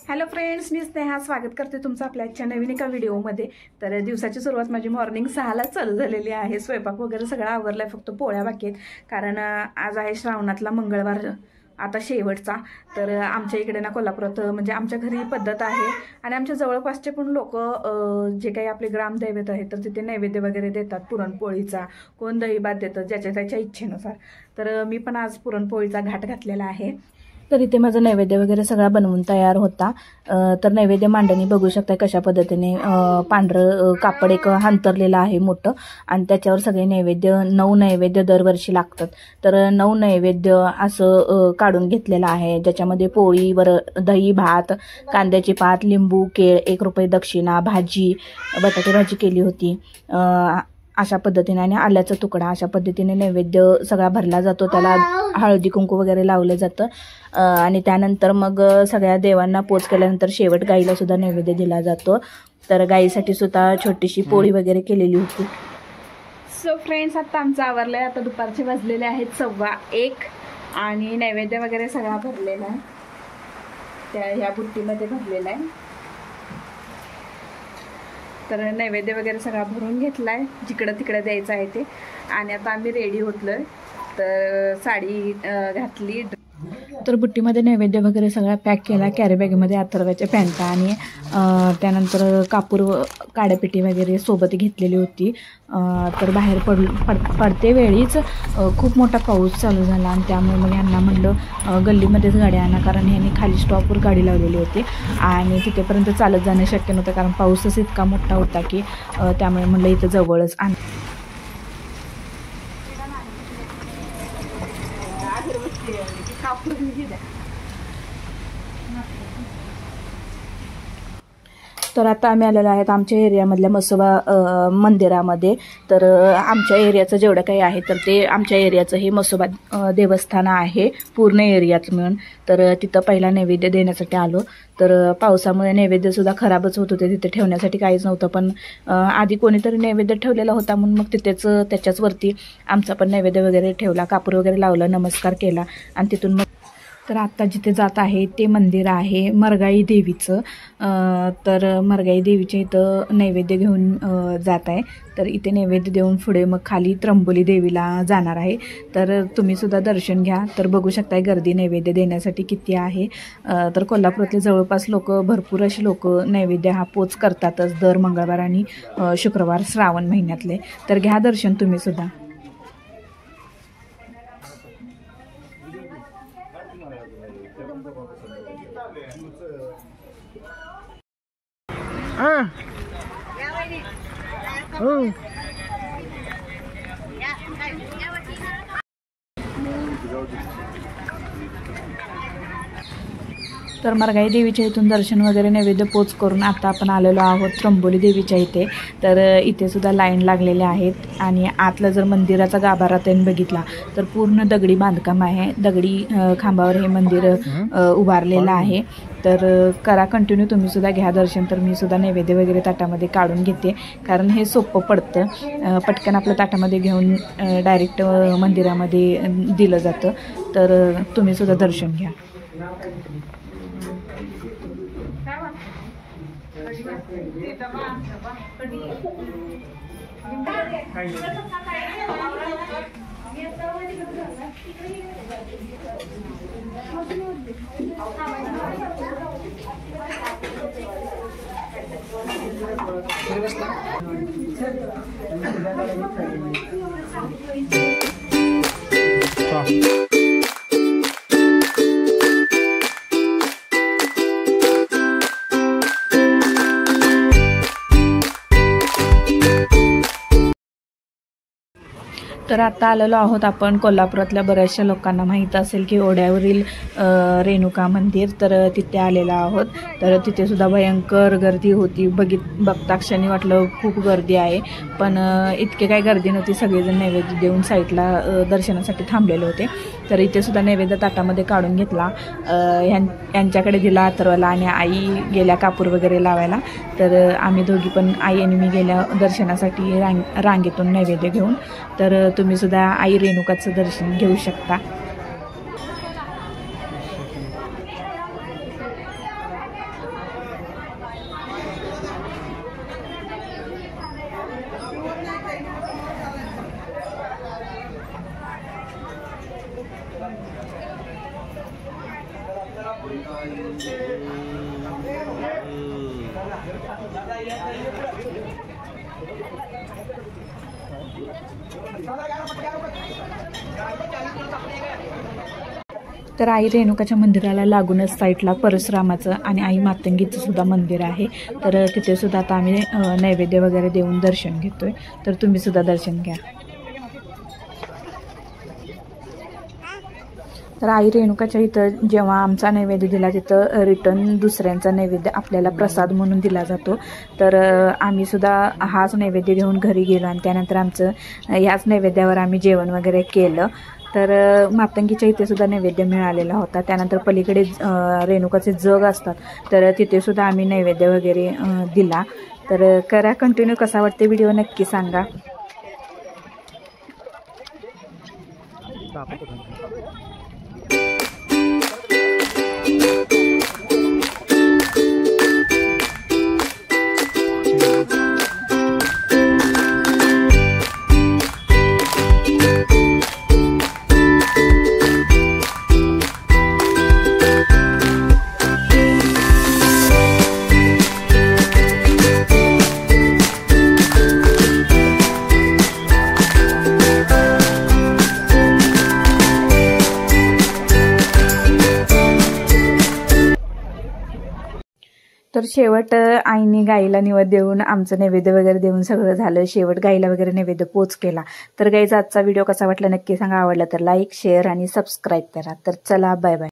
Hello friends, मी स्नेहा स्वागत करते तुमचं आपल्या आजच्या नवीन एका व्हिडिओमध्ये। तर दिवसाची सुरुवात माझी मॉर्निंग 6ला चालू झालेली आहे। स्वयंपाक वगैरे सगळं आवरलाय, फक्त पोळ्या बाकी आहेत कारण आज आहे श्रावणातला मंगळवार, आता शेवटचा। तर आमच्या इकडे ना कोल्हापुरात म्हणजे आमच्या घरी पद्धत आहे आणि आमच्या जवळपासचे पण लोक जे काही आपले ग्रामदैवत आहेत तर तिथे नैवेद्य वगैरे देतात पुरणपोळीचा, कोण दहीभात देतं ज्याच्या त्याच्या इच्छेनुसार। तर मी पण आज पुरणपोळीचा घाट घातलेला आहे। तर इथे माझं नैवेद्य वगैरे सगळा बनवून तयार होता। तर नैवेद्य मांडणी बघू शकता कशा पद्धतीने पांढरं कापड एक हांतरलेलं आहे मोठं, आणि त्याच्यावर सगळे नैवेद्य 9 नैवेद्य दरवर्षी लागतात। तर 9 नैवेद्य असं काढून घेतलेलं आहे, ज्याच्यामध्ये पोळीवर दही भात, कांद्याची पात, लिंबू, केळ, 1 रुपये दक्षिणा, भाजी, बटाटे भाजी केली होती अशा पद्धतीने, आणि आल्याचा तुकडा अशा पद्धतीने नैवेद्य सगळा भरला जातो। त्याला हळदी कुंकू वगैरे लावलं जातं आणि त्यानंतर मग सगळ्या देवांना पोच केल्यानंतर शेवट गाईला सुद्धा नैवेद्य दिला जातो। तर गाईसाठी सुद्धा छोटीशी पोळी वगैरे केलेली होती। सो फ्रेंड्स, आता आमचं आवरलंय। आता दुपारचे वाजलेले आहेत 1:15 आणि नैवेद्य वगैरे सगळा भरलेला आहे, त्या ह्या बुट्टीमध्ये भरलेला आहे। तर नैवेद्य वगैरे सगळा भरून घेतलाय, जिकडं तिकडं द्यायचं आहे ते। आणि आता आम्ही रेडी होतलोय, तर साडी घातली। तर बुट्टीमध्ये नैवेद्य वगैरे सगळा पॅक केला, कॅरी बॅगमध्ये अथर्वच्या पॅन्टा आणि त्यानंतर कापूर काड्यापेटी वगैरे सोबत घेतलेली होती। तर बाहेर पडते वेळीच खूप मोठा पाऊस चालू झाला आणि त्यामुळे मग यांना म्हणलं गल्लीमध्येच गाडी आणा, कारण यांनी खाली स्टॉपवर गाडी लावलेली होती आणि तिथेपर्यंत चालत जाणं शक्य नव्हतं, कारण पाऊसच इतका मोठा होता की त्यामुळे म्हणलं इथं जवळच आण। तर आता आम्ही आलेलो आहेत आमच्या एरियामधल्या म्हसोबा मंदिरामध्ये। तर आमच्या एरियाचं जेवढं काही आहे तर ते आमच्या एरियाचं हे म्हसोबा देवस्थान आहे पूर्ण एरियात मिळून। तर तिथं पहिला नैवेद्य देण्यासाठी आलो, तर पावसामुळे नैवेद्यसुद्धा खराबच होत होते, तिथे ठेवण्यासाठी काहीच नव्हतं। पण आधी कोणीतरी नैवेद्य ठेवलेला होता म्हणून मग त्याच्याच वरती आमचा पण नैवेद्य वगैरे ठेवला, कापूर वगैरे लावलं, नमस्कार केला आणि तिथून मग तर आत्ता जिथे जात आहे ते मंदिर आहे मरगाई देवीचं। तर मरगाई देवीच्या इथं नैवेद्य घेऊन जात आहे। तर इथे नैवेद्य देऊन पुढे मग खाली त्र्यंबोली देवीला जाणार आहे। तर तुम्ही सुद्धा दर्शन घ्या। तर बघू शकताय गर्दी नैवेद्य देण्यासाठी किती आहे। तर कोल्हापुरातले जवळपास लोक, भरपूर अशी लोक नैवेद्य हा पोच करतातच दर मंगळवार आणि शुक्रवार श्रावण महिन्यातले। तर घ्या दर्शन तुम्ही सुद्धा। तर मरगाई देवीच्या इथून दर्शन वगैरे नैवेद्य पोच करून आता आपण आलेलो आहोत त्र्यंबोली देवीच्या इथे। तर इथे सुद्धा लाईन लागलेले आहेत आणि आतला जर मंदिराचा गाभारा त्यांनी बघितला तर पूर्ण दगडी बांधकाम आहे, दगडी खांबावर हे मंदिर उभारलेलं आहे। तर करा कंटिन्यू, तुम्ही सुद्धा घ्या दर्शन। तर मी सुद्धा नैवेद्य वगैरे ताटामध्ये काढून घेते, कारण हे सोपं पडतं, पटकन आपलं ताटामध्ये घेऊन डायरेक्ट मंदिरामध्ये दिलं जातं। तर तुम्ही सुद्धा दर्शन घ्या। तर आता आलेलो आहोत आपण कोल्हापुरातल्या बऱ्याचशा लोकांना माहीत असेल की ओढ्यावरील रेणुका मंदिर। तर तिथे आलेलो आहोत। तर तिथे सुद्धा भयंकर गर्दी होती, बघता क्षणी वाटलं खूप गर्दी आहे, पण इतके काही गर्दी नव्हती। सगळेजण नैवेद्य देऊन साईडला दर्शनासाठी थांबलेले होते। तर इथे सुद्धा नैवेद्य ताटामध्ये काढून घेतला, यांच्याकडे दिला अथर्वला, आणि आई गेल्या कापूर वगैरे लावायला। तर आम्ही दोघी पण, आई आणि मी गेल्या दर्शनासाठी रांगेतून नैवेद्य घेऊन। तर तुम्ही सुद्धा आई रेणुकाचं दर्शन घेऊ शकता। तर आई रेणुकाच्या मंदिराला लागूनच साईडला परशुरामाचं आणि आई मातंगीचं सुद्धा मंदिर आहे. तर तिथे सुद्धा आता आम्ही नैवेद्य वगैरे देऊन दर्शन घेतोय. तर तुम्ही सुद्धा दर्शन घ्या. तर आई रेणुकाच्या इथं जेव्हा आमचा नैवेद्य दिला तिथं रिटर्न दुसऱ्यांचा नैवेद्य आपल्याला प्रसाद म्हणून दिला जातो. तर आम्ही सुद्धा हाच नैवेद्य घेऊन घरी गेलो आणि त्यानंतर आमचं ह्याच नैवेद्यावर आम्ही जेवण वगैरे केलं. तर मातंगीच्या इथे सुद्धा नैवेद्य मिळालेला होता. त्यानंतर पलीकडे रेणुकाचे जग असतात तर तिथे सुद्धा आम्ही नैवेद्य वगैरे दिला. तर करा कंटिन्यू. कसा वाटते व्हिडिओ नक्की सांगा. तर शेवट आईने गाईला निवेद्य देऊन आमचं नैवेद्य वगैरे देऊन सगळं झालं. शेवट गाईला वगैरे नैवेद्य पोच केला. तर गाईचा आजचा व्हिडिओ कसा वाटला नक्की सांगा. आवडला तर लाईक शेअर आणि सबस्क्राईब करा. तर चला बाय बाय.